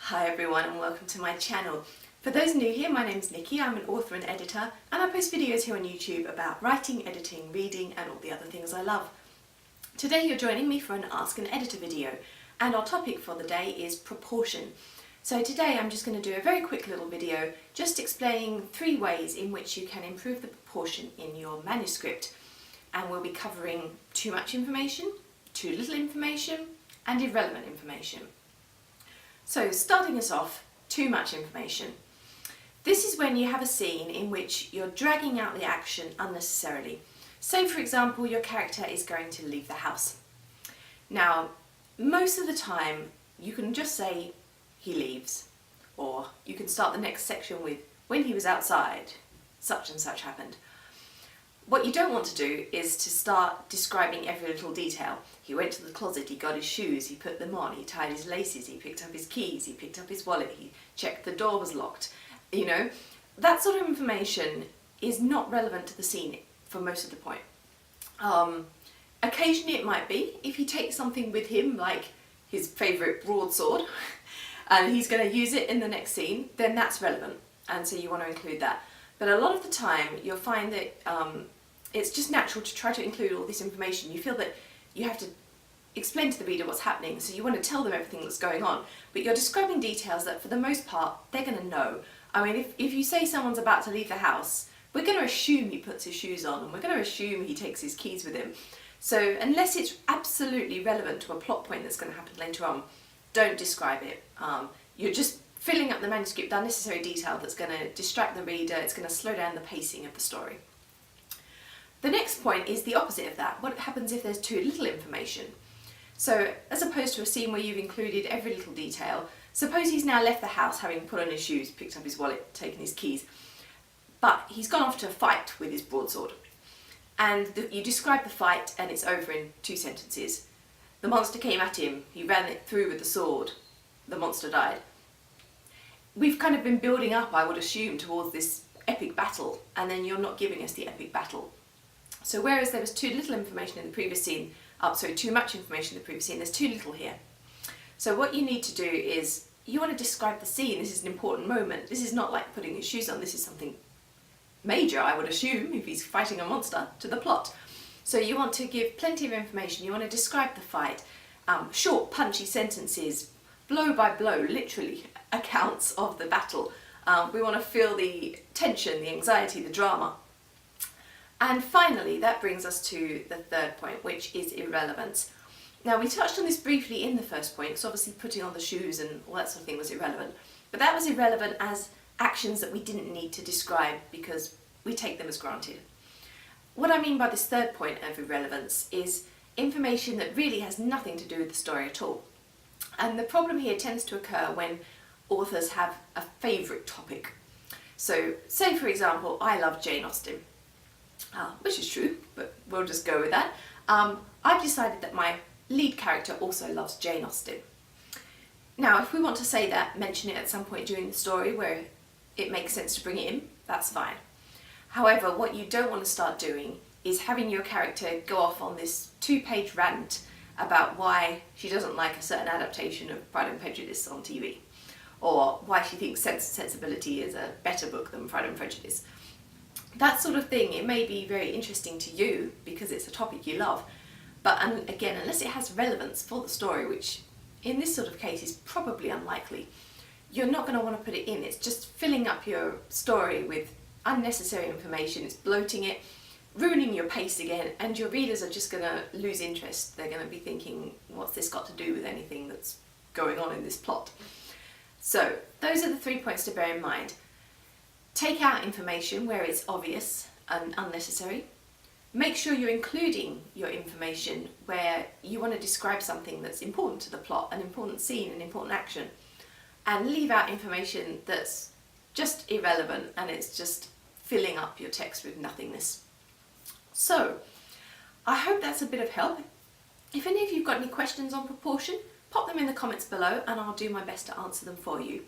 Hi everyone and welcome to my channel. For those new here, my name is Nikki, I'm an author and editor and I post videos here on YouTube about writing, editing, reading and all the other things I love. Today you're joining me for an Ask an Editor video and our topic for the day is proportion. So today I'm just going to do a very quick little video just explaining 3 ways in which you can improve the proportion in your manuscript, and we'll be covering too much information, too little information and irrelevant information. So starting us off, too much information. This is when you have a scene in which you're dragging out the action unnecessarily. Say for example your character is going to leave the house. Now most of the time you can just say he leaves, or you can start the next section with when he was outside such and such happened. What you don't want to do is to start describing every little detail. He went to the closet, he got his shoes, he put them on, he tied his laces, he picked up his keys, he picked up his wallet, he checked the door was locked. You know, that sort of information is not relevant to the scene for most of the point. Occasionally it might be, if he takes something with him like his favourite broadsword and he's going to use it in the next scene, then that's relevant and so you want to include that. But a lot of the time you'll find that it's just natural to try to include all this information. You feel that you have to explain to the reader what's happening, so you want to tell them everything that's going on, but you're describing details that for the most part they're going to know. I mean, if you say someone's about to leave the house, we're going to assume he puts his shoes on and we're going to assume he takes his keys with him. So unless it's absolutely relevant to a plot point that's going to happen later on, don't describe it. You're just filling up the manuscript with unnecessary detail that's going to distract the reader, it's going to slow down the pacing of the story. The next point is the opposite of that. What happens if there's too little information? So as opposed to a scene where you've included every little detail, suppose he's now left the house having put on his shoes, picked up his wallet, taken his keys, but he's gone off to a fight with his broadsword. And you describe the fight and it's over in 2 sentences. The monster came at him, he ran it through with the sword, the monster died. We've kind of been building up, I would assume, towards this epic battle, and then you're not giving us the epic battle. So whereas there was too little information in the previous scene, too much information in the previous scene, there's too little here. So what you need to do is, you want to describe the scene. This is an important moment. This is not like putting his shoes on, this is something major, I would assume, if he's fighting a monster, to the plot. So you want to give plenty of information, you want to describe the fight, short punchy sentences, blow by blow, literally, accounts of the battle. We want to feel the tension, the anxiety, the drama. And finally, that brings us to the third point, which is irrelevance. Now we touched on this briefly in the first point, because obviously putting on the shoes and all that sort of thing was irrelevant. But that was irrelevant as actions that we didn't need to describe because we take them as granted. What I mean by this third point of irrelevance is information that really has nothing to do with the story at all. And the problem here tends to occur when authors have a favourite topic. So say for example, I love Jane Austen, which is true, but we'll just go with that. I've decided that my lead character also loves Jane Austen. Now if we want to say that, mention it at some point during the story where it makes sense to bring it in, that's fine. However, what you don't want to start doing is having your character go off on this 2-page rant about why she doesn't like a certain adaptation of Pride and Prejudice on TV, or why she thinks Sense and Sensibility is a better book than Pride and Prejudice. That sort of thing, it may be very interesting to you because it's a topic you love, but again, unless it has relevance for the story, which in this sort of case is probably unlikely, you're not going to want to put it in. It's just filling up your story with unnecessary information, it's bloating it, ruining your pace again, and your readers are just going to lose interest. They're going to be thinking, what's this got to do with anything that's going on in this plot? So those are the 3 points to bear in mind. Take out information where it's obvious and unnecessary. Make sure you're including your information where you want to describe something that's important to the plot, an important scene, an important action, and leave out information that's just irrelevant and it's just filling up your text with nothingness. So, I hope that's a bit of help. If any of you have got any questions on proportion, pop them in the comments below and I'll do my best to answer them for you.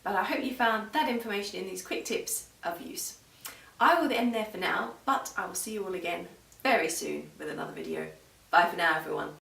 But I hope you found that information in these quick tips of use. I will end there for now, but I will see you all again very soon with another video. Bye for now everyone.